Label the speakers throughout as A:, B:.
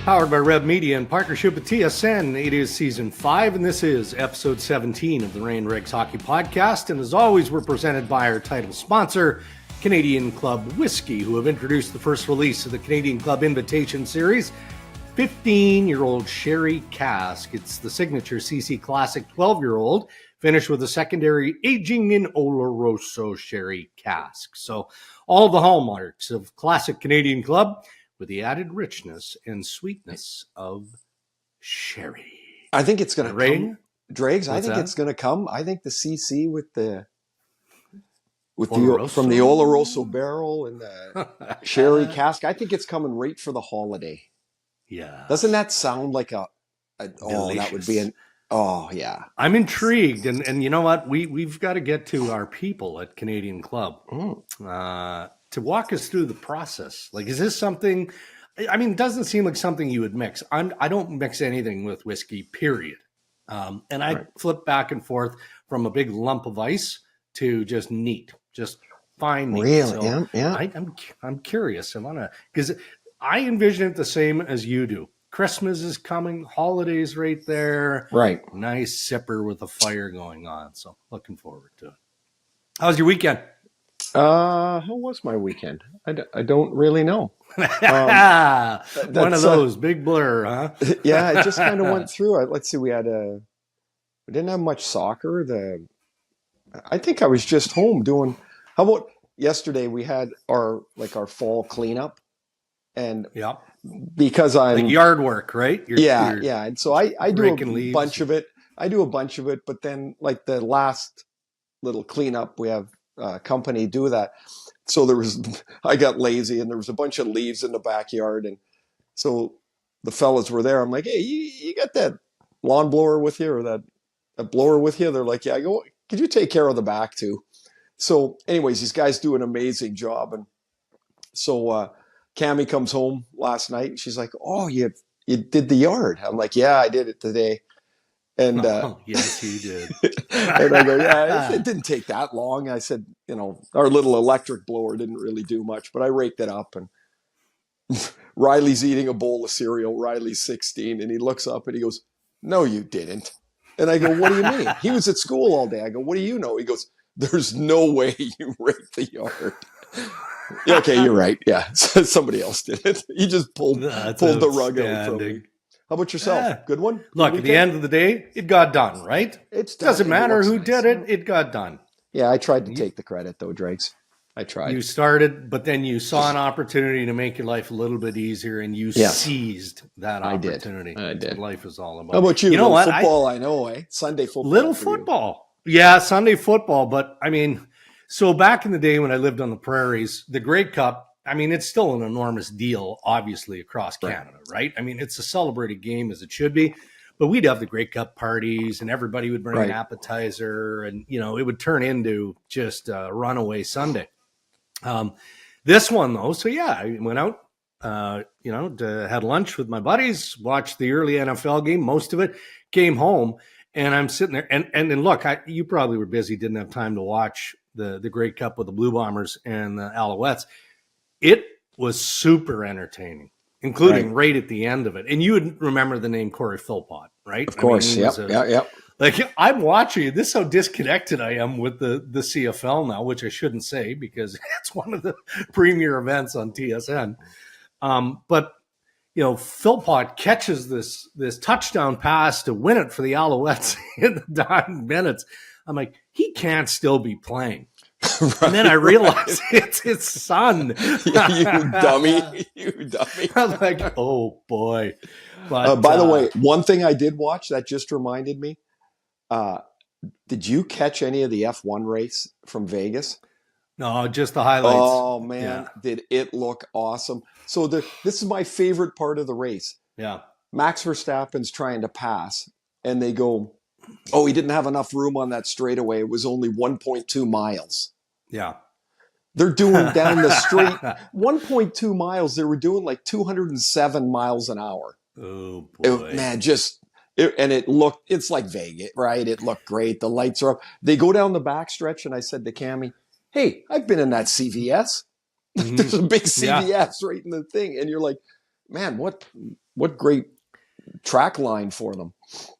A: Powered by Rev Media in partnership with TSN. It is season 5, and this is episode 17 of the Laine Dregs Hockey Podcast. And as always, we're presented by our title sponsor, Canadian Club Whiskey, who have introduced the first release of the Canadian Club Invitation Series, 15-year-old Sherry Cask. It's the signature CC Classic 12-year-old, finished with a secondary aging in Oloroso Sherry Cask. So all the hallmarks of classic Canadian Club, with the added richness and sweetness of sherry.
B: I think it's going to come. Dregs,
A: What's
B: I think
A: that?
B: it's going to come. I think the CC with the
A: Oloroso?
B: from the Oloroso barrel and the sherry cask, I think it's coming right for the holiday.
A: Yeah.
B: Doesn't that sound like that would be yeah.
A: I'm intrigued, and you know what? We've got to get to our people at Canadian Club to walk us through the process. Like, is this something? I mean, it doesn't seem like something you would mix. I don't mix anything with whiskey, period. And I flip back and forth from a big lump of ice to just neat, just fine neat.
B: Really?
A: So
B: yeah.
A: I'm curious. I want to, because I envision it the same as you do. Christmas is coming, holidays right there.
B: Right.
A: Nice sipper with a fire going on. So looking forward to it. How was your weekend?
B: How was my weekend? I don't really know.
A: One of those big blur, huh?
B: Yeah, it just kind of went through. Let's see, we didn't have much soccer. I think I was just home doing. How about yesterday? We had our fall cleanup, and because I'm
A: like yard work, right?
B: Yeah. And so I do
A: leaves.
B: bunch of it. I do a bunch of it, but then like the last little cleanup, we have company do that. So I got lazy, and there was a bunch of leaves in the backyard, and so the fellas were there. I'm like, hey, you got that lawn blower with you, or that blower with you? They're like, yeah. I go, could you take care of the back too? So anyways, these guys do an amazing job. And so Cammie comes home last night, and she's like, oh, you did the yard. I'm like, yeah, I did it today. And
A: yes, you did.
B: And I go, yeah, it didn't take that long. I said, our little electric blower didn't really do much, but I raked it up. And Riley's eating a bowl of cereal. Riley's 16, and he looks up and he goes, no, you didn't. And I go, what do you mean? He was at school all day. I go, what do you know? He goes, there's no way you raked the yard. Yeah, okay, you're right. Yeah, somebody else did it. He just pulled the rug out from me. How about yourself?
A: Yeah.
B: Good one?
A: Look, at the end of the day, it got done, right?
B: It
A: doesn't matter who did it. It got done.
B: Yeah, I tried to take the credit, though, Dregs. I tried.
A: You started, but then you saw an opportunity to make your life a little bit easier, and you seized that opportunity.
B: I did.
A: That's what life is all about.
B: How about you?
A: You know what?
B: Football, I know, eh? Sunday football.
A: Little football. Yeah, Sunday football. But, I mean, so back in the day when I lived on the prairies, the Grey Cup, I mean, it's still an enormous deal, obviously, across Canada, right? I mean, it's a celebrated game as it should be, but we'd have the Grey Cup parties, and everybody would bring an appetizer, and, it would turn into just a runaway Sunday. This one, though, so yeah, I went out, had lunch with my buddies, watched the early NFL game, most of it, came home, and I'm sitting there, and look, you probably were busy, didn't have time to watch the Grey Cup with the Blue Bombers and the Alouettes. It was super entertaining, including right at the end of it. And you would remember the name Corey Philpott, right?
B: Of course, yep.
A: Like, I'm watching, this is how disconnected I am with the CFL now, which I shouldn't say because it's one of the premier events on TSN. But, Philpott catches this touchdown pass to win it for the Alouettes in the dying minutes. I'm like, he can't still be playing. Right, and then I realized it's his son.
B: You dummy.
A: I'm like, oh boy.
B: But by the way, one thing I did watch that just reminded me. Did you catch any of the F1 race from Vegas?
A: No, just the highlights.
B: Oh man, Did it look awesome? So this is my favorite part of the race.
A: Yeah.
B: Max Verstappen's trying to pass, and they go, oh, he didn't have enough room on that straightaway. It was only 1.2 miles.
A: Yeah.
B: They're doing down the straight 1.2 miles. They were doing like 207 miles an hour.
A: Oh, boy.
B: It's like Vegas, right? It looked great. The lights are up. They go down the backstretch, and I said to Cammie, hey, I've been in that CVS. There's a big CVS right in the thing. And you're like, man, what great track line for them.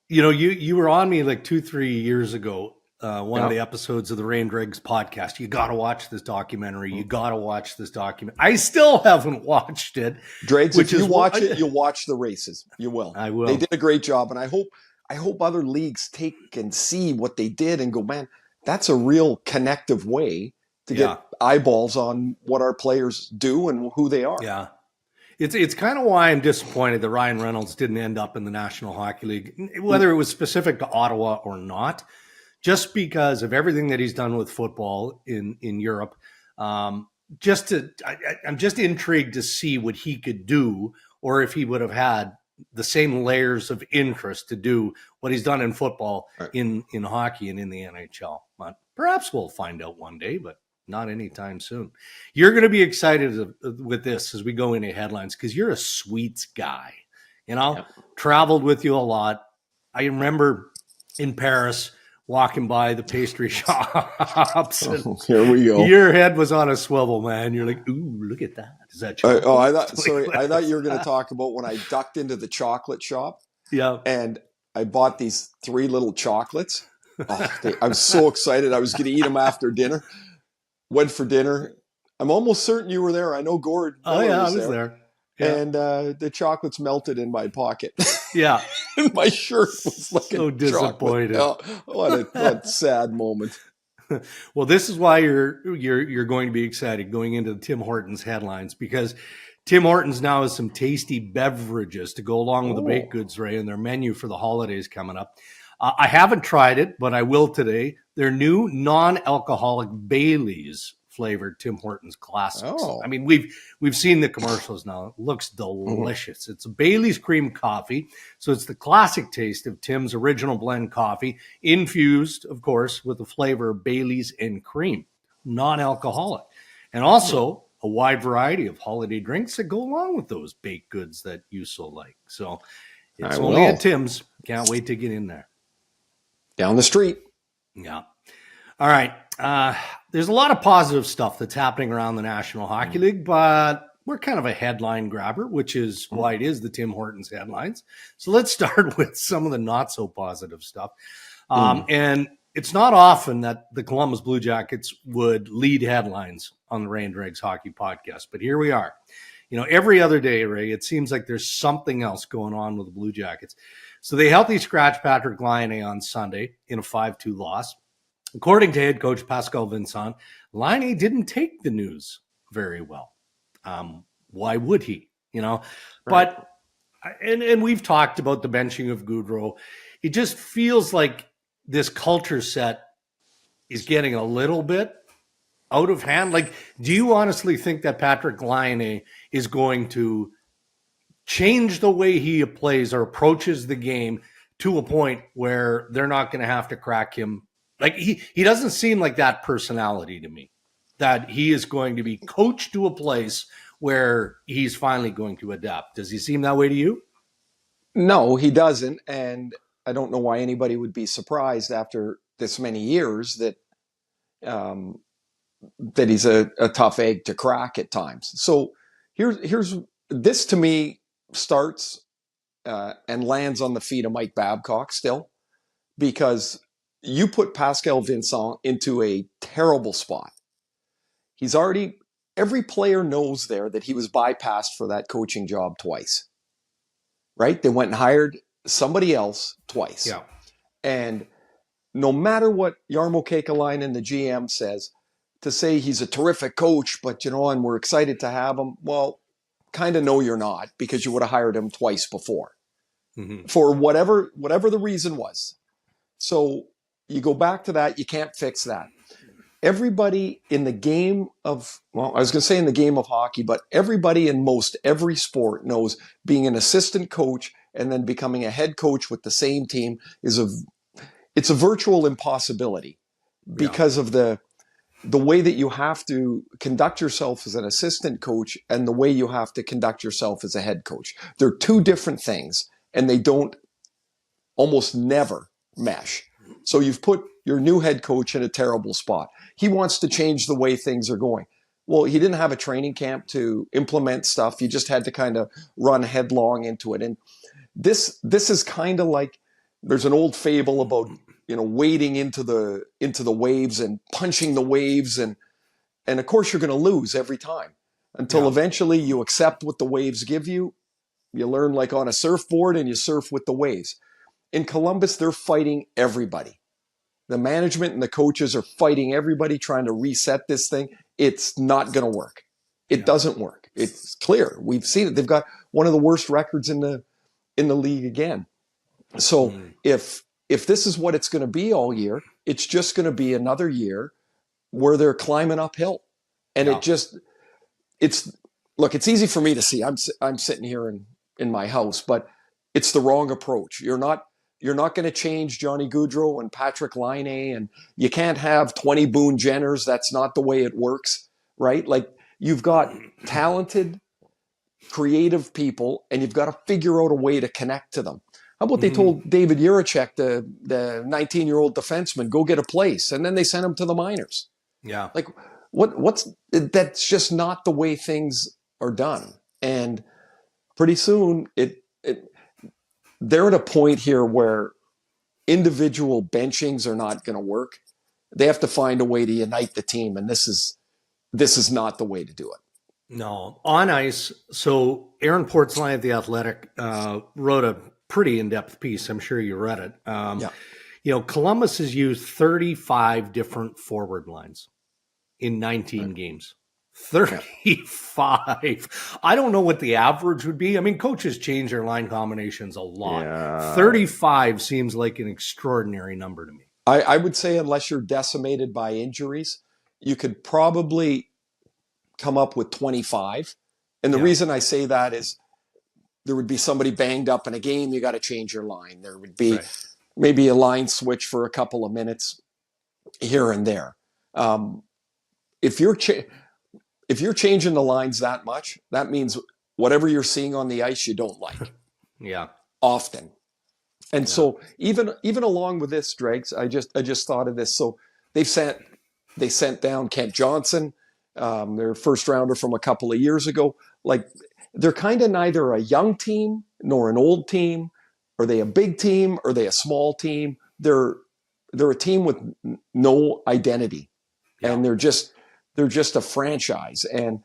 A: You were on me like 2-3 years ago. One of
B: Yeah.
A: the episodes of the Rain Dregs podcast. You got to watch this documentary. You got to watch this document. I still haven't watched it.
B: Dregs,
A: Which
B: if you
A: is
B: watch it, you'll watch the races. You will.
A: I will.
B: They did a great job, and I hope other leagues take and see what they did and go, man, that's a real connective way to get eyeballs on what our players do and who they are.
A: Yeah. It's kind of why I'm disappointed that Ryan Reynolds didn't end up in the National Hockey League, whether it was specific to Ottawa or not, just because of everything that he's done with football in Europe. I'm just intrigued to see what he could do, or if he would have had the same layers of interest to do what he's done in football in hockey and in the NHL. But perhaps we'll find out one day, but not anytime soon. You're going to be excited with this as we go into headlines because you're a sweets guy. Traveled with you a lot. I remember in Paris walking by the pastry shops.
B: Here we go.
A: Your head was on a swivel, man. You're like, ooh, look at that. Is that chocolate?
B: I thought you were going to talk about when I ducked into the chocolate shop.
A: Yeah.
B: And I bought these 3 little chocolates. I was so excited. I was going to eat them after dinner. Went for dinner. I'm almost certain you were there. I know Gord.
A: I was there. Yeah.
B: And the chocolates melted in my pocket.
A: Yeah.
B: And my shirt was like
A: so disappointed.
B: Oh, what a sad moment.
A: Well, this is why you're going to be excited going into the Tim Hortons headlines, because Tim Hortons now has some tasty beverages to go along with the baked goods, Ray, and their menu for the holidays coming up. I haven't tried it, but I will today. Their new non-alcoholic Baileys flavored Tim Hortons classics.
B: Oh.
A: I mean, we've seen the commercials now. It looks delicious. Mm-hmm. It's a Baileys cream coffee, so it's the classic taste of Tim's original blend coffee, infused, of course, with the flavor of Baileys and cream, non-alcoholic, and also a wide variety of holiday drinks that go along with those baked goods that you so like. So it's only at Tim's. Can't wait to get in there.
B: Down the street.
A: Yeah. All right. There's a lot of positive stuff that's happening around the National Hockey League, but we're kind of a headline grabber, which is why it is the Tim Hortons headlines. So let's start with some of the not so positive stuff. And it's not often that the Columbus Blue Jackets would lead headlines on the Rain Dregs Hockey Podcast, but here we are. Every other day, Ray, it seems like there's something else going on with the Blue Jackets. So they healthy scratched Patrick Laine on Sunday in a 5-2 loss. According to head coach Pascal Vincent, Laine didn't take the news very well. Why would he? Right. But and we've talked about the benching of Gaudreau. It just feels like this culture set is getting a little bit out of hand. Like, do you honestly think that Patrick Laine is going to change the way he plays or approaches the game to a point where they're not going to have to crack him? Like, he doesn't seem like that personality to me, that he is going to be coached to a place where he's finally going to adapt. Does he seem that way to you?
B: No, he doesn't. And I don't know why anybody would be surprised after this many years that he's a tough egg to crack at times. So here's this to me starts and lands on the feet of Mike Babcock still, because you put Pascal Vincent into a terrible spot. Every player knows there that he was bypassed for that coaching job twice, right? They went and hired somebody else twice.
A: Yeah.
B: And no matter what Jarmo Kekalainen, the GM, says, to say he's a terrific coach, but and we're excited to have him. Well, kind of no, you're not, because you would have hired him twice before for whatever the reason was. So you go back to that. You can't fix that. Everybody in the game of, I was going to say in the game of hockey, but everybody in most every sport knows being an assistant coach and then becoming a head coach with the same team it's a virtual impossibility because of the way that you have to conduct yourself as an assistant coach and the way you have to conduct yourself as a head coach. They're two different things, and they don't almost never mesh. So you've put your new head coach in a terrible spot. He wants to change the way things are going. Well, he didn't have a training camp to implement stuff. You just had to kind of run headlong into it. And this is kind of like, there's an old fable about, wading into the waves and punching the waves, and of course you're going to lose every time until eventually you accept what the waves give you. You learn like on a surfboard and you surf with the waves. In Columbus, they're fighting everybody. The management and the coaches are fighting everybody, trying to reset this thing. It's not going to work. It doesn't work. It's clear. We've seen it. They've got one of the worst records in the league again. So if this is what it's going to be all year, it's just going to be another year where they're climbing uphill. And it's easy for me to see. I'm sitting here in my house, but it's the wrong approach. You're not going to change Johnny Gaudreau and Patrick Laine, and you can't have 20 Boone Jenners. That's not the way it works, right? Like, you've got talented, creative people, and you've got to figure out a way to connect to them. How about they told David Jiricek, the 19-year-old defenseman, go get a place, and then they sent him to the minors?
A: Yeah.
B: Like, that's just not the way things are done. And pretty soon they're at a point here where individual benchings are not going to work. They have to find a way to unite the team, and this is not the way to do it.
A: No, on ice. So Aaron Portzline at The Athletic wrote a pretty in-depth piece. I'm sure you read it. Columbus has used 35 different forward lines in 19 games. 35. I don't know what the average would be. I mean, coaches change their line combinations a lot. Yeah. 35 seems like an extraordinary number to me.
B: I would say, unless you're decimated by injuries, you could probably come up with 25. And the reason I say that is there would be somebody banged up in a game, you got to change your line. There would be maybe a line switch for a couple of minutes here and there. If you're changing the lines that much, that means whatever you're seeing on the ice you don't like. Often. And so even along with this, Dregs, I just thought of this. So they sent down Kent Johnson, their first rounder from a couple of years ago. Like, they're kind of neither a young team nor an old team. Are they a big team? Are they a small team? They're a team with no identity, and they're just a franchise. And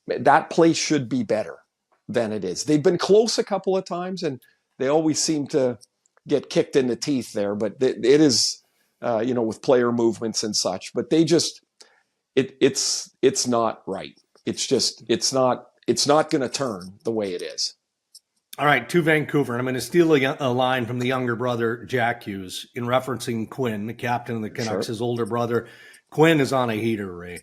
B: that place should be better than it is. They've been close a couple of times, and they always seem to get kicked in the teeth there. But it is, with player movements and such. But they just, it's not right. It's not going to turn the way it is.
A: All right, to Vancouver. And I'm going to steal a line from the younger brother, Jack Hughes, in referencing Quinn, the captain of the Canucks, his older brother. Quinn is on a heater, Ray.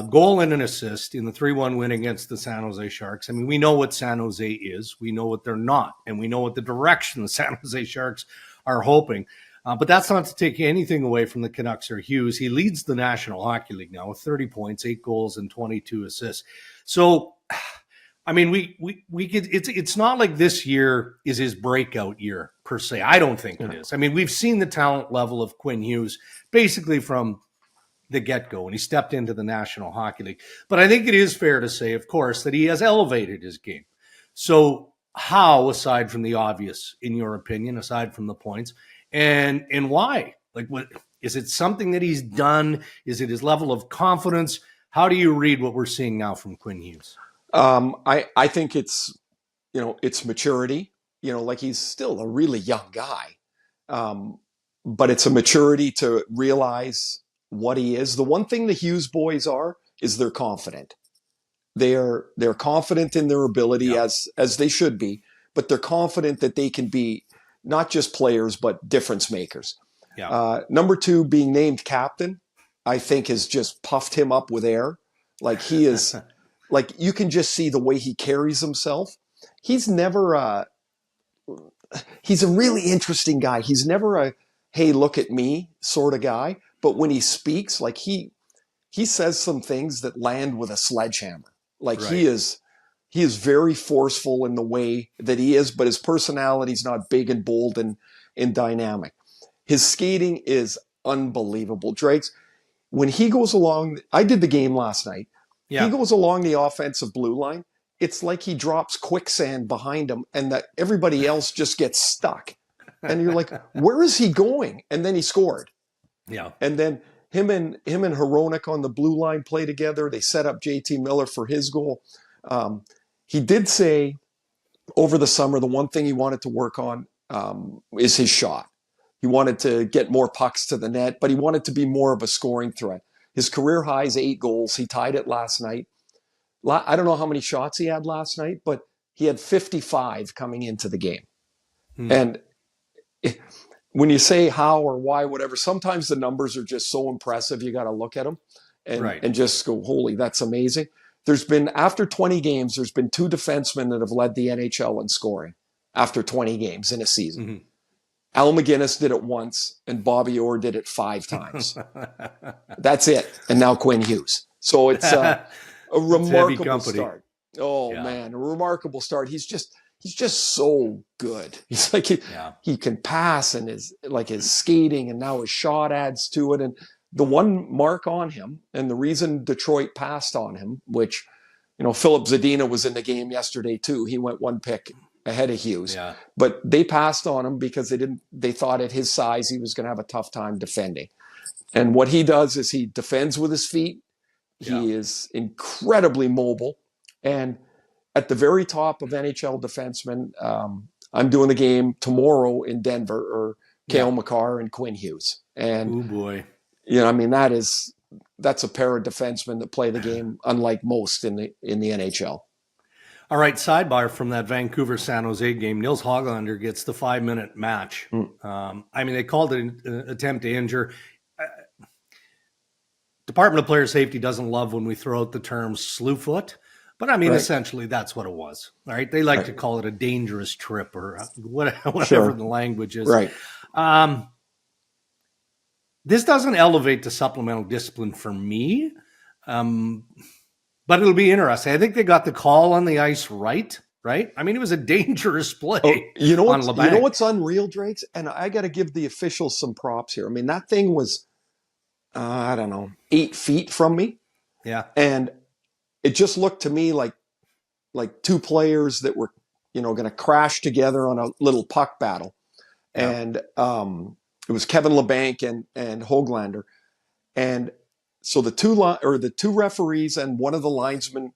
A: Goal and an assist in the 3-1 win against the San Jose Sharks. I mean, we know what San Jose is. We know what they're not. And we know what the direction the San Jose Sharks are hoping. But that's not to take anything away from the Canucks or Hughes. He leads the National Hockey League now with 30 points, 8 goals, and 22 assists. So, I mean, we could. It's not like this year is his breakout year per se. I don't think it is. I mean, we've seen the talent level of Quinn Hughes basically from the get-go, and he stepped into the National Hockey League. But I think it is fair to say, of course, that he has elevated his game. So how, aside from the obvious, in your opinion, aside from the points, and why? Like, what is it? Something that he's done? Is it his level of confidence? How do you read what we're seeing now from Quinn Hughes?
B: I think it's maturity. Like, he's still a really young guy, but it's a maturity to realize what he is. The one thing the Hughes boys is they're confident. They're confident in their ability, as they should be, but they're confident that they can be not just players but difference makers. Number 2, being named captain, I think has just puffed him up with air. Like, he is. Like, you can just see the way he carries himself. He's never he's a really interesting guy. He's never a, hey, look at me sort of guy. But when he speaks, like, he says some things that land with a sledgehammer. Like, he is very forceful in the way that he is, but his personality's not big and bold and dynamic. His skating is unbelievable. Dregs, when he goes along, I did the game last night. He
A: Yeah.
B: goes along the offensive blue line. It's like he drops quicksand behind him and that everybody else just gets stuck. And you're like, where is he going? And then he scored.
A: Yeah.
B: And then him and Hronek on the blue line play together. They set up JT Miller for his goal. He did say over the summer, the one thing he wanted to work on is his shot. He wanted to get more pucks to the net, but he wanted to be more of a scoring threat. His career high is 8 goals. He tied it last night. I don't know how many shots he had last night, but he had 55 coming into the game. And when you say how or why, whatever, sometimes the numbers are just so impressive. You got to look at them and just go, holy, that's amazing. There's been, after 20 games, there's been 2 defensemen that have led the NHL in scoring after 20 games in a season.
A: Mm-hmm.
B: Al McGinnis did it once, and Bobby Orr did it 5 times. That's it. And now Quinn Hughes. So it's a remarkable start. Oh, man, a remarkable start. He's just so good. He's like, he can pass, and his skating, and now his shot adds to it. And the one mark on him, and the reason Detroit passed on him, which, Philip Zadina was in the game yesterday too. He went 1 pick ahead of Hughes, but they passed on him because they thought at his size he was going to have a tough time defending. And what he does is he defends with his feet. He is incredibly mobile, and at the very top of NHL defensemen, I'm doing the game tomorrow in Denver, or Cale Makar and Quinn Hughes. And
A: oh boy,
B: that's a pair of defensemen that play the game unlike most in the NHL.
A: All right, sidebar from that Vancouver San Jose game. Nils Hoglander gets the 5-minute match. They called it an attempt to injure. Department of Player Safety doesn't love when we throw out the term slew foot, but essentially that's what it was. All right, they like to call it a dangerous trip or whatever the language is.
B: Right.
A: This doesn't elevate to supplemental discipline for me, but it'll be interesting. I think they got the call on the ice right? It was a dangerous play.
B: You know what's unreal, Dregs? And I got to give the officials some props here. that thing was, 8 feet from me.
A: Yeah.
B: And it just looked to me like 2 players that were, going to crash together on a little puck battle. Yeah. And it was Kevin LeBanc and Hoglander. And so the 2 referees and one of the linesmen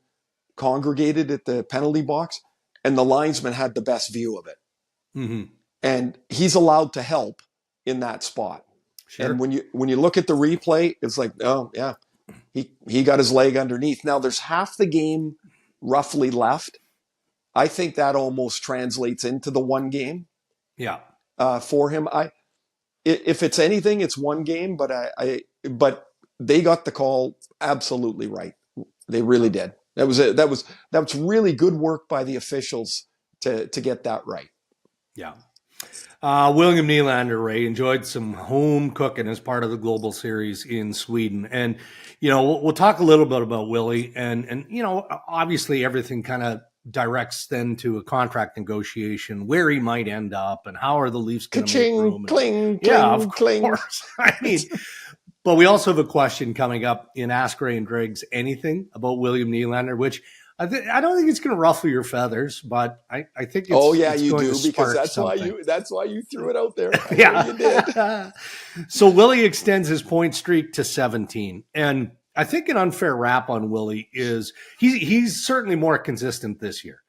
B: congregated at the penalty box, and the linesman had the best view of it.
A: Mm-hmm.
B: And he's allowed to help in that spot. Sure. And when you look at the replay, it's like, oh yeah, he got his leg underneath. Now there's half the game roughly left. I think that almost translates into the 1 game. Yeah. For him, if it's anything, it's 1 game. But but they got the call absolutely right. They really did. That was really good work by the officials to get that right.
A: Yeah. William Nylander, Ray, enjoyed some home cooking as part of the Global Series in Sweden. And, we'll talk a little bit about Willie. And obviously everything kind of directs then to a contract negotiation, where he might end up and how are the Leafs going to make room.
B: Cling,
A: yeah, of
B: cling.
A: course. But we also have a question coming up in Ask Ray and Dregs Anything about William Nylander, which I don't think it's going to ruffle your feathers, but I think it's
B: you
A: going
B: do,
A: to
B: because
A: something.
B: that's why you threw it out there.
A: Yeah,
B: you did.
A: So Willie extends his point streak to 17, and I think an unfair rap on Willie is he's certainly more consistent this year.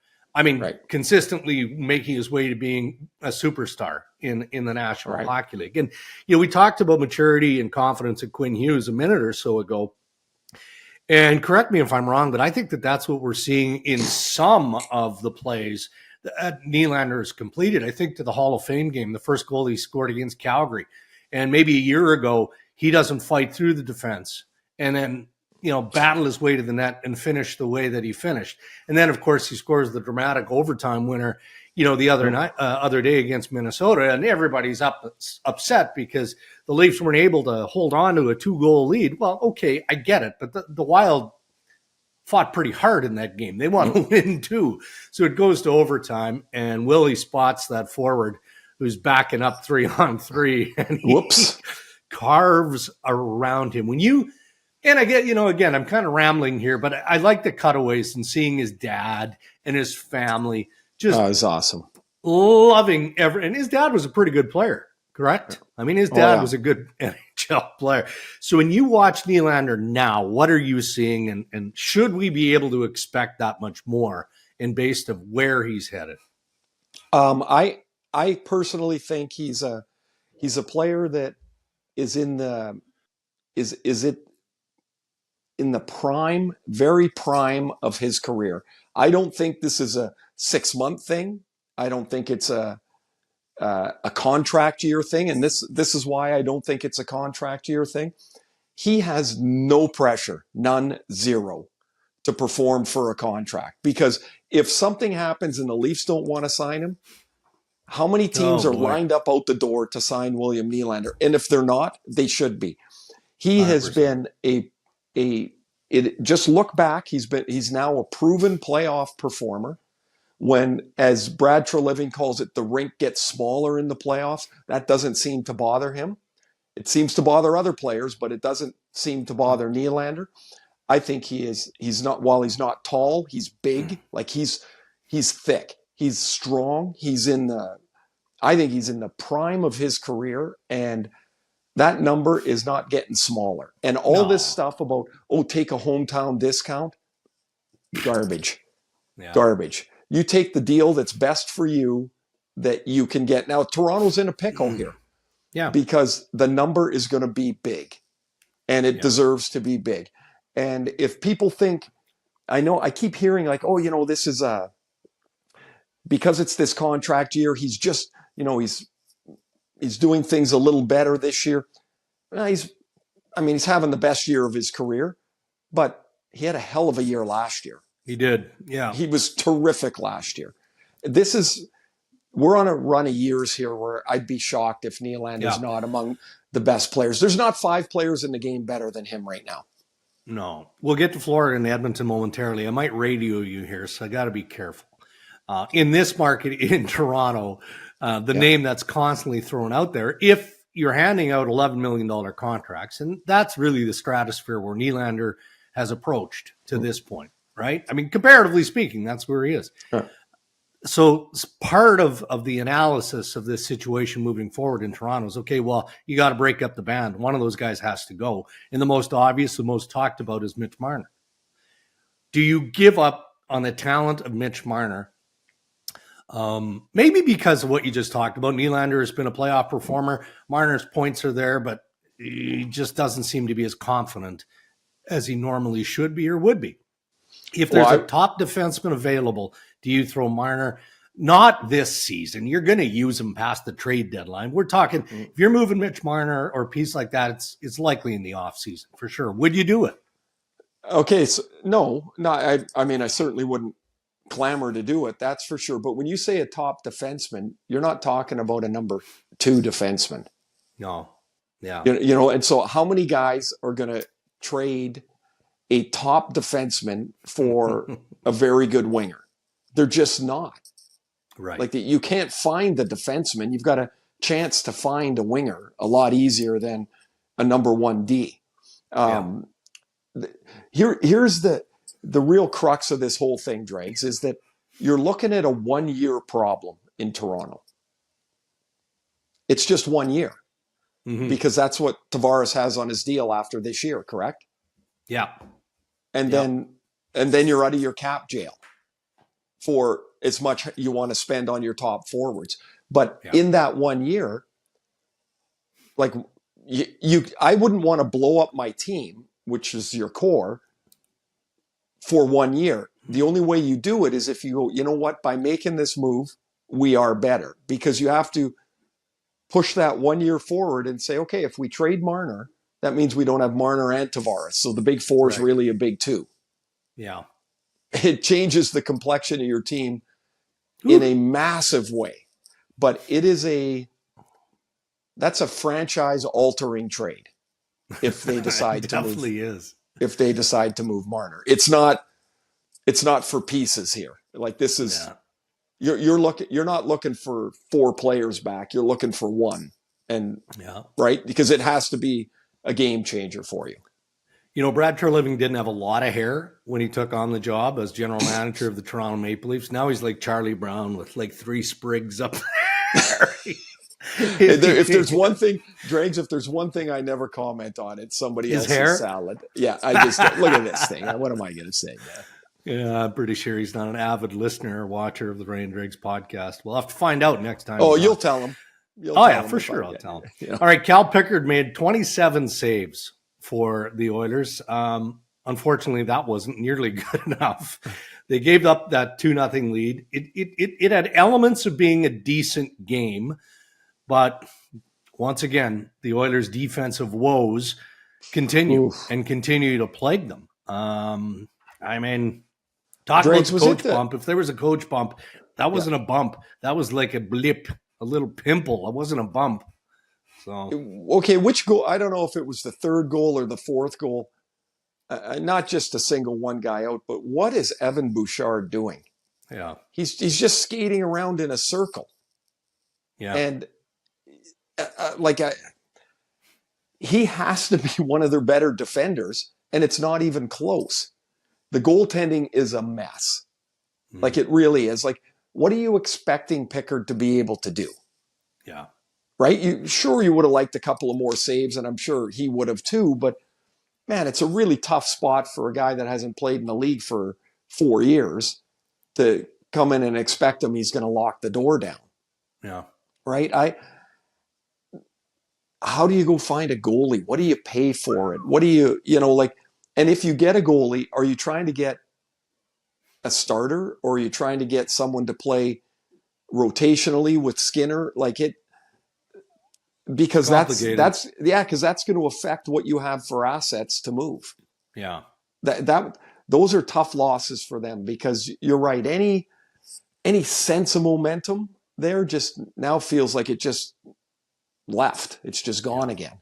A: Consistently making his way to being a superstar in the National Hockey League. And, we talked about maturity and confidence at Quinn Hughes a minute or so ago. And correct me if I'm wrong, but I think that's what we're seeing in some of the plays that Nylander has completed. I think to the Hall of Fame game, the first goal he scored against Calgary. And maybe a year ago, he doesn't fight through the defense and then, battle his way to the net and finish the way that he finished. And then, of course, he scores the dramatic overtime winner, the other day against Minnesota, and everybody's upset because the Leafs weren't able to hold on to a 2-goal lead. Well, okay, I get it, but the Wild fought pretty hard in that game. They want to win too. So it goes to overtime, and Willie spots that forward who's backing up 3-on-3, and he carves around him. When you And I get, again, I'm kind of rambling here, but I like the cutaways and seeing his dad and his family just
B: It's awesome.
A: loving and his dad was a pretty good player, correct? I mean, his dad was a good NHL player. So when you watch Nylander now, what are you seeing, and should we be able to expect that much more in based of where he's headed?
B: I personally think he's a player that is in the is it in the prime, very prime of his career. I don't think this is a 6-month thing. I don't think it's a contract year thing, and this is why I don't think it's a contract year thing. He has no pressure, none, zero, to perform for a contract, because if something happens and the Leafs don't want to sign him, how many teams are lined up out the door to sign William Nylander? And if they're not, they should be. He 100%. Has been just look back. He's now a proven playoff performer. When, as Brad Treliving calls it, the rink gets smaller in the playoffs, that doesn't seem to bother him. It seems to bother other players, but it doesn't seem to bother Nylander. I think he's not, while he's not tall, he's big. Like he's thick. He's strong. I think he's in the prime of his career, and that number is not getting smaller. And all this stuff about, take a hometown discount, garbage. Garbage. You take the deal that's best for you that you can get. Now, Toronto's in a pickle here.
A: Yeah.
B: Because the number is going to be big, and it deserves to be big. And if people think, I keep hearing like, this is because it's this contract year, he's just, he's doing things a little better this year. He's having the best year of his career, but he had a hell of a year last year.
A: He did. Yeah.
B: He was terrific last year. We're on a run of years here where I'd be shocked if Nylander's not among the best players. There's not 5 players in the game better than him right now.
A: No. We'll get to Florida and Edmonton momentarily. I might radio you here, so I got to be careful. In this market in Toronto, the name that's constantly thrown out there, if you're handing out $11 million contracts, and that's really the stratosphere where Nylander has approached to this point, right? I mean, comparatively speaking, that's where he is. So part of the analysis of this situation moving forward in Toronto is, okay, well, you got to break up the band. One of those guys has to go. And the most obvious, the most talked about is Mitch Marner. Do you give up on the talent of Mitch Marner? Maybe because of what you just talked about. Nylander has been a playoff performer. Marner's points are there, but he just doesn't seem to be as confident as he normally should be or would be. If there's a top defenseman available, do you throw Marner? Not this season. You're going to use him past the trade deadline. We're talking, if you're moving Mitch Marner or a piece like that, it's likely in the offseason for sure. Would you do it?
B: Okay, so no. I certainly wouldn't clamor to do it, that's for sure. But when you say a top defenseman, you're not talking about a number 2 defenseman.
A: No. Yeah.
B: And so how many guys are going to trade a top defenseman for a very good winger? They're just not.
A: Right.
B: Like you can't find the defenseman. You've got a chance to find a winger a lot easier than a number 1D. Here's the real crux of this whole thing, Dregs, is that you're looking at a 1-year problem in Toronto. It's just 1 year because that's what Tavares has on his deal after this year, correct?
A: Yeah.
B: And then you're out of your cap jail for as much you want to spend on your top forwards. But in that 1 year, like I wouldn't want to blow up my team, which is your core, for 1 year. The only way you do it is if you go, you know what, by making this move, we are better. Because you have to push that 1 year forward and say, okay, if we trade Marner, that means we don't have Marner and Tavares. So the big 4 is really a big 2.
A: Yeah.
B: It changes the complexion of your team in a massive way. But that's a franchise altering trade if they decide to move.
A: Definitely is.
B: If they decide to move Marner. It's not for pieces here. Like this is you're not looking for 4 players back. You're looking for 1. And right? Because it has to be a game changer for you.
A: Brad Treliving didn't have a lot of hair when he took on the job as general manager of the Toronto Maple Leafs. Now he's like Charlie Brown with like 3 sprigs up there.
B: If there's one thing, Dregs, if there's one thing I never comment on, it's somebody
A: His
B: else's
A: hair?
B: salad. Yeah, I just look at this thing. What am I going to say?
A: Yeah, I'm pretty sure he's not an avid listener or watcher of the Rain Dregs podcast. We'll have to find out next time.
B: Oh, you'll tell him.
A: For sure, I'll tell him. You know. All right, Cal Pickard made 27 saves for the Oilers. Unfortunately, that wasn't nearly good enough. They gave up that 2-0 lead. It had elements of being a decent game, but once again, the Oilers' defensive woes continue to plague them. I mean, talk
B: Dregs,
A: about coach bump. If there was a coach bump, that wasn't a bump. That was like a blip, a little pimple. It wasn't a bump. So
B: okay, which goal? I don't know if it was the third goal or the fourth goal. Not just a single one guy out, but what is Evan Bouchard doing?
A: Yeah,
B: he's just skating around in a circle.
A: Yeah,
B: and he has to be one of their better defenders, and it's not even close. The goaltending is a mess. Like, it really is. Like, what are you expecting Pickard to be able to do?
A: Yeah.
B: Right? You would have liked a couple of more saves, and I'm sure he would have too, but man, it's a really tough spot for a guy that hasn't played in the league for 4 years to come in and expect him he's going to lock the door down.
A: Yeah.
B: Right? How do you go find a goalie? What do you pay for it? What do you and if you get a goalie, are you trying to get a starter, or are you trying to get someone to play rotationally with Skinner? Because that's going to affect what you have for assets to move.
A: Yeah.
B: Those are tough losses for them, because you're right. Any sense of momentum there just now feels like it just left. It's just gone again.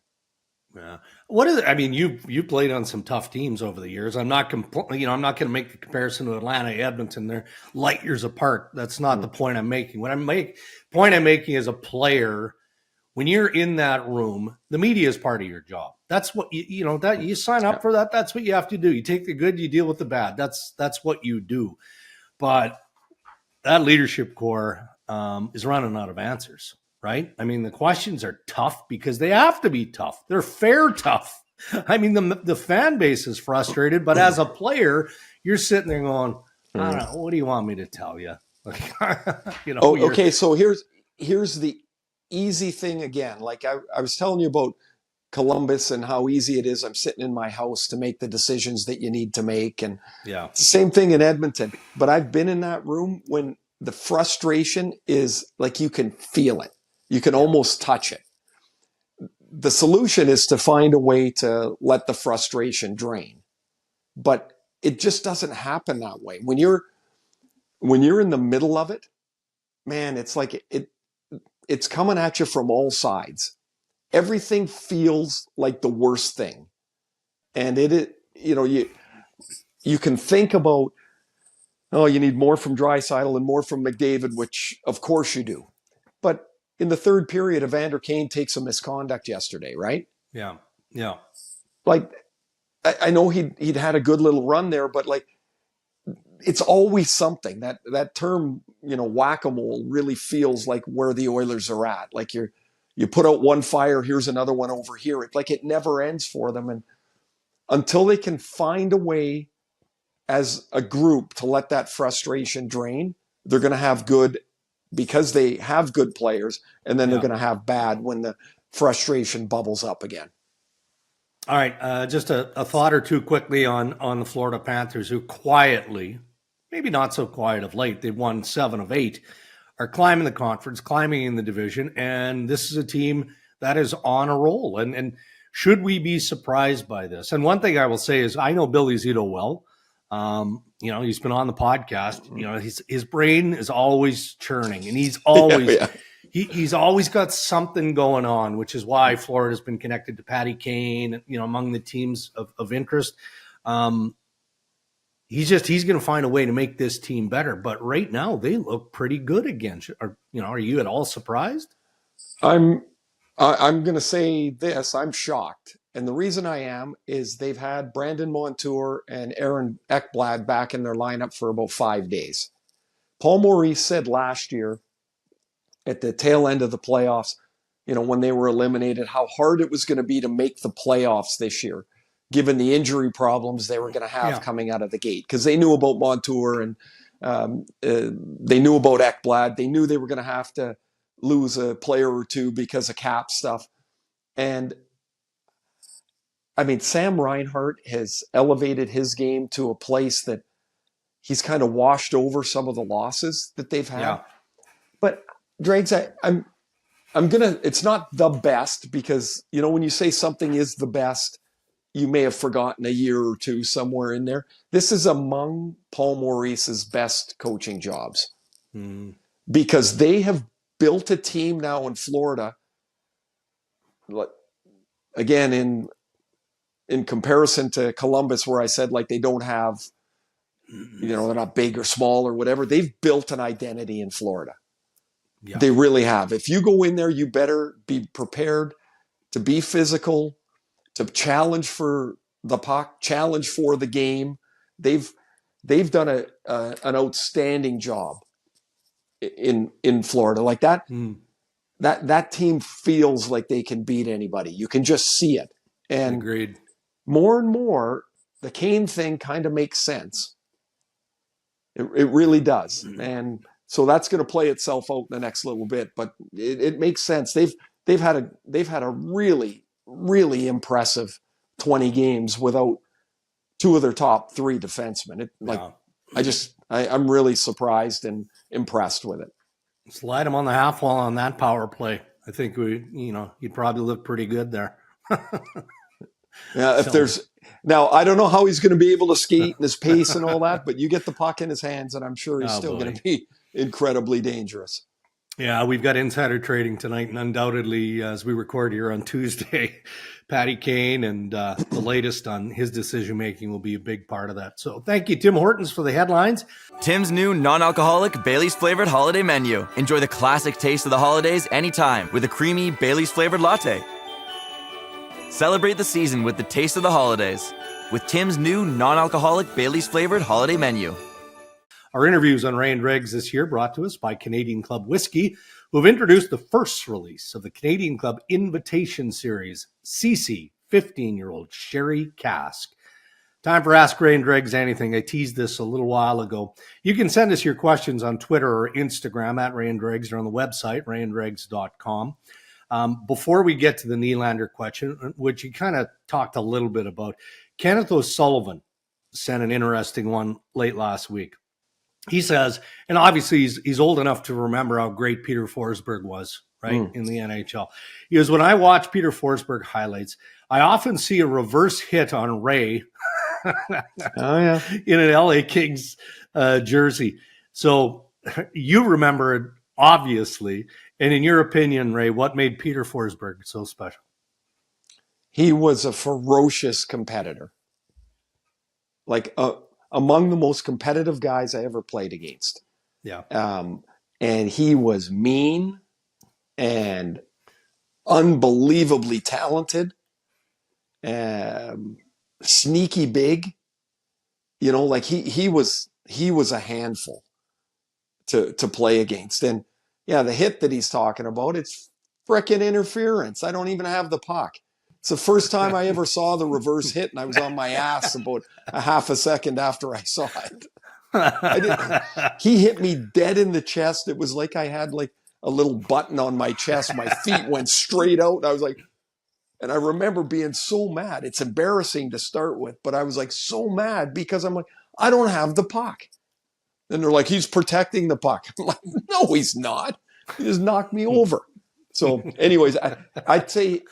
A: Yeah. What is it? I mean, you played on some tough teams over the years. I'm not I'm not going to make the comparison to Atlanta, Edmonton. They're light years apart. That's not the point I'm making. Point I'm making as a player, when you're in that room, the media is part of your job. That's what that you sign up for that. That's what you have to do. You take the good, you deal with the bad. That's what you do. But that leadership core is running out of answers, right? I mean, the questions are tough because they have to be tough. They're fair tough. I mean, the fan base is frustrated, but as a player, you're sitting there going, I don't know, what do you want me to tell you?
B: Okay, so here's the easy thing again. Like I was telling you about Columbus and how easy it is. I'm sitting in my house to make the decisions that you need to make. And it's the same thing in Edmonton. But I've been in that room when the frustration is like, you can feel it. You can almost touch it. The solution is to find a way to let the frustration drain. But it just doesn't happen that way. When you're in the middle of it, man, it's like it's coming at you from all sides. Everything feels like the worst thing. And you can think about, you need more from Draisaitl and more from McDavid, which of course you do. But in the third period, Evander Kane takes a misconduct yesterday, right?
A: Yeah. Yeah.
B: Like, I know he'd had a good little run there, but like, it's always something. That term, whack-a-mole, really feels like where the Oilers are at. Like, you put out one fire, here's another one over here. It never ends for them. And until they can find a way as a group to let that frustration drain, they're going to have good, because they have good players, and then they're going to have bad when the frustration bubbles up again.
A: All right, just a thought or two quickly on the Florida Panthers, who quietly, maybe not so quiet of late, they've won 7 of 8, are climbing the conference, climbing in the division, and this is a team that is on a roll. And should we be surprised by this? And one thing I will say is, I know Billy Zito well. He's been on the podcast. His brain is always churning, and he's always he's always got something going on, which is why Florida's been connected to Patty Kane, among the teams of interest. He's going to find a way to make this team better. But right now, they look pretty good again. Are you at all surprised?
B: I'm going to say this. I'm shocked. And the reason I am is they've had Brandon Montour and Aaron Ekblad back in their lineup for about 5 days. Paul Maurice said last year at the tail end of the playoffs, when they were eliminated, how hard it was going to be to make the playoffs this year, given the injury problems they were going to have coming out of the gate. Because they knew about Montour and they knew about Ekblad. They knew they were going to have to lose a player or two because of cap stuff. And I mean, Sam Reinhart has elevated his game to a place that he's kind of washed over some of the losses that they've had.
A: Yeah.
B: But Dregs, I'm gonna. It's not the best because when you say something is the best, you may have forgotten a year or two somewhere in there. This is among Paul Maurice's best coaching jobs because they have built a team now in Florida. Again, in comparison to Columbus, where I said like they don't have, they're not big or small or whatever. They've built an identity in Florida. Yeah. They really have. If you go in there, you better be prepared to be physical, to challenge for the puck, challenge for the game. They've done an outstanding job in Florida like that. That team feels like they can beat anybody. You can just see it. And
A: agreed.
B: More and more, the Kane thing kind of makes sense. It really does. And so that's going to play itself out in the next little bit, but it makes sense. They've had a really, really impressive 20 games without two of their top three defensemen. I'm really surprised and impressed with it.
A: Slide them on the half wall on that power play. I think you'd probably look pretty good there.
B: Yeah, now I don't know how he's going to be able to skate and his pace and all that, but you get the puck in his hands, and I'm sure he's still going to be incredibly dangerous.
A: Yeah, we've got insider trading tonight, and undoubtedly, as we record here on Tuesday, Patty Kane and the latest on his decision-making will be a big part of that. So thank you, Tim Hortons, for the headlines.
C: Tim's new non-alcoholic Baileys-flavored holiday menu. Enjoy the classic taste of the holidays anytime with a creamy Baileys-flavored latte. Celebrate the season with the taste of the holidays with Tim's new non-alcoholic Baileys-flavored holiday menu.
A: Our interviews on Ray and Dregs this year brought to us by Canadian Club Whiskey, who have introduced the first release of the Canadian Club Invitation Series, CC 15-year-old Sherry Cask. Time for Ask Ray and Dregs Anything. I teased this a little while ago. You can send us your questions on Twitter or Instagram at Ray and Dregs or on the website, rayandregs.com. Before we get to the Nylander question, which you kind of talked a little bit about, Kenneth O'Sullivan sent an interesting one late last week. He says, and obviously he's old enough to remember how great Peter Forsberg was, right, in the NHL. He goes, when I watch Peter Forsberg highlights, I often see a reverse hit on Ray in an LA Kings jersey. So you remember it, obviously. And in your opinion, Ray, what made Peter Forsberg so special?
B: He was a ferocious competitor. Like among the most competitive guys I ever played against.
A: Yeah.
B: And he was mean and unbelievably talented, sneaky big. Like he was a handful to play against. And yeah, the hit that he's talking about, it's frickin' interference. I don't even have the puck. It's the first time I ever saw the reverse hit, and I was on my ass about a half a second after I saw it. He hit me dead in the chest. It was like I had like a little button on my chest. My feet went straight out. And I was like, and I remember being so mad. It's embarrassing to start with, but I was like so mad because I'm like, I don't have the puck. And they're like, he's protecting the puck. I'm like, no, he's not. He just knocked me over. So anyways, I'd say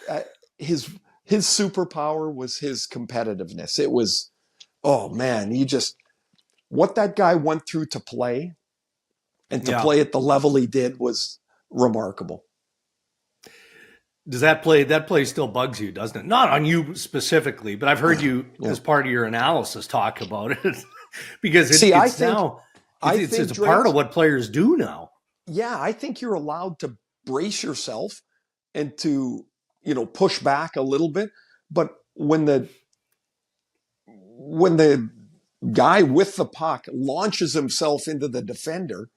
B: his superpower was his competitiveness. It was, oh man, what that guy went through to play and to play at the level he did was remarkable.
A: Does that play still bugs you, doesn't it? Not on you specifically, but I've heard you as part of your analysis talk about it because it's a part of what players do now.
B: Yeah, I think you're allowed to brace yourself and to, push back a little bit. But when the guy with the puck launches himself into the defender,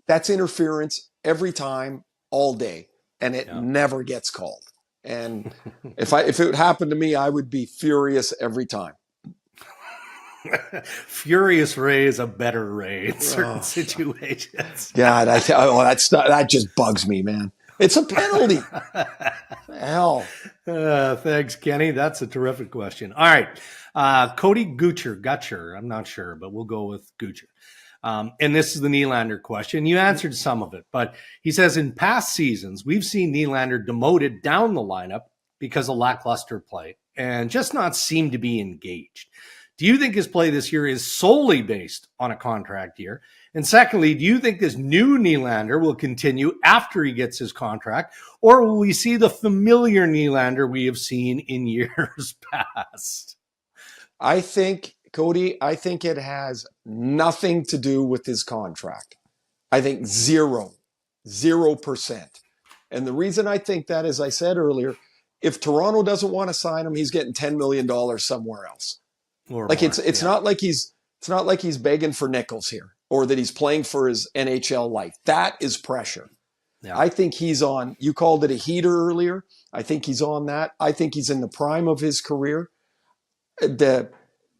B: that's interference every time, all day, and it never gets called. And if it happened to me, I would be furious every time.
A: Furious Ray is a better Ray in certain situations.
B: God, that just bugs me, man. It's a penalty. Hell.
A: Thanks, Kenny. That's a terrific question. All right. Cody Gutcher. I'm not sure, but we'll go with Gutcher. And this is the Nylander question. You answered some of it, but he says in past seasons, we've seen Nylander demoted down the lineup because of lackluster play and just not seem to be engaged. Do you think his play this year is solely based on a contract year? And secondly, do you think this new Nylander will continue after he gets his contract, or will we see the familiar Nylander we have seen in years past?
B: I think, Cody, it has nothing to do with his contract. I think 0%. And the reason I think that, as I said earlier, if Toronto doesn't want to sign him, he's getting $10 million somewhere else. It's not like he's begging for nickels here, or that he's playing for his NHL life. That is pressure. Yeah. I think he's on, you called it a heater earlier. I think he's on that. I think he's in the prime of his career. The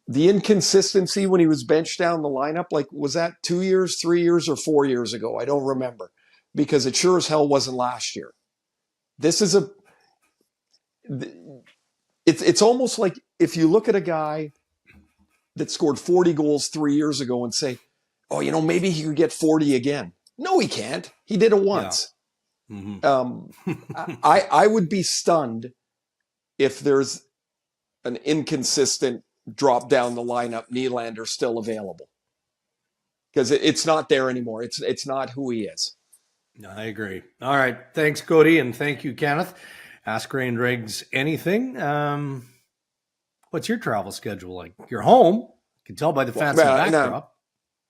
B: inconsistency when he was benched down the lineup, was that 2 years, 3 years, or 4 years ago? I don't remember, because it sure as hell wasn't last year. This is it's almost like if you look at a guy that scored 40 goals 3 years ago and say, oh, maybe he could get 40 again. No, he can't. He did it once. Yeah. Mm-hmm. I would be stunned if there's an inconsistent drop down the lineup Nylander still available, because it's not there anymore. It's not who he is.
A: No, I agree. All right. Thanks, Cody. And thank you, Kenneth. Ask Ray and Dregs anything. What's your travel schedule like? You're home. You can tell by the fancy backdrop.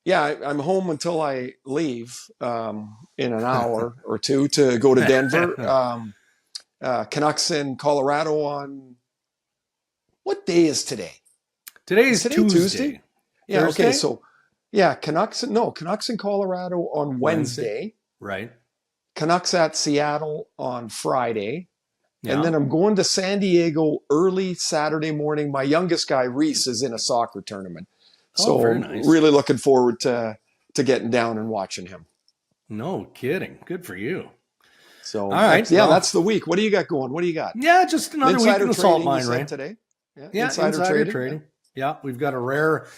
B: I'm home until I leave in an hour or two to go to Denver. Canucks in Colorado on, what day is today?
A: Today is Tuesday.
B: Yeah, Thursday? Okay. So, Canucks in Colorado on Wednesday.
A: Right.
B: Canucks at Seattle on Friday. Yeah. And then I'm going to San Diego early Saturday morning. My youngest guy, Reese, is in a soccer tournament. So very nice. Really looking forward to getting down and watching him.
A: No kidding. Good for you.
B: So, all right. That's the week. What do you got going? What do you got?
A: Yeah, just another week in the salt mine,
B: right? Today?
A: Yeah, insider trading. Yeah, we've got a rare,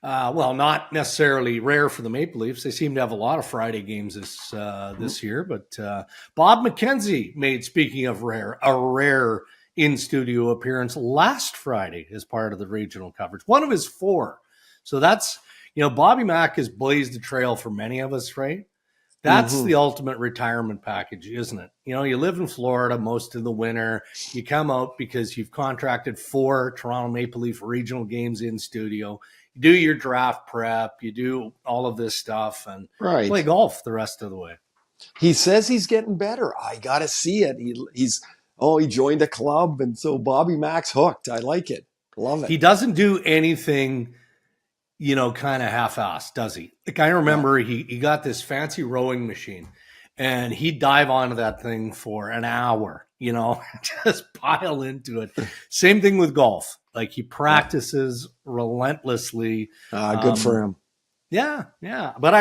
A: not necessarily rare for the Maple Leafs. They seem to have a lot of Friday games this year. But Bob McKenzie made, speaking of rare, a rare in-studio appearance last Friday as part of the regional coverage. One of his 4. So that's, Bobby Mack has blazed a trail for many of us, right? That's the ultimate retirement package, isn't it? You live in Florida most of the winter. You come out because you've contracted 4 Toronto Maple Leaf regional games in studio. You do your draft prep. You do all of this stuff and play golf the rest of the way.
B: He says he's getting better. I got to see it. He joined a club, and so Bobby Mack's hooked. I like it. Love it.
A: He doesn't do anything kind of half-assed, does he? Like, I remember he got this fancy rowing machine, and he'd dive onto that thing for an hour, just pile into it. Same thing with golf. Like, he practices relentlessly.
B: Good for him.
A: Yeah. But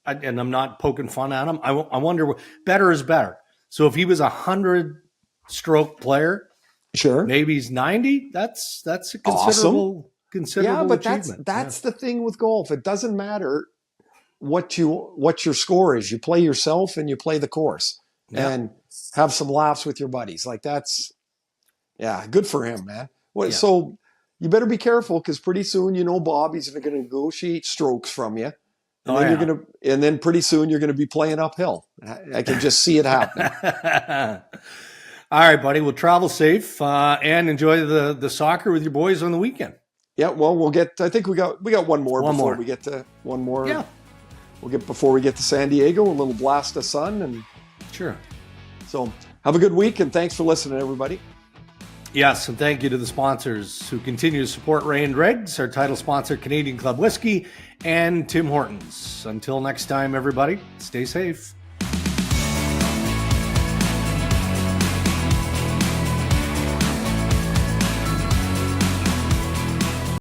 A: and I'm not poking fun at him. I wonder, better is better. So if he was 100-stroke player,
B: sure,
A: maybe he's 90. That's a considerable.
B: Considerable but
A: achievement.
B: That's the thing with golf. It doesn't matter what your score is. You play yourself and you play the course and have some laughs with your buddies. Like, that's good for him, man. So you better be careful, because pretty soon Bobby's going to negotiate strokes from you, and then pretty soon you're going to be playing uphill. I can just see it happening.
A: All right, buddy. Well, travel safe and enjoy the soccer with your boys on the weekend.
B: Yeah, well, we'll get. I think we got one more before we get to one more.
A: Yeah,
B: we'll get before we get to San Diego, a little blast of sun, and
A: sure.
B: So have a good week, and thanks for listening, everybody.
A: Yes, and thank you to the sponsors who continue to support Ray and Dregs, our title sponsor, Canadian Club Whiskey, and Tim Hortons. Until next time, everybody, stay safe.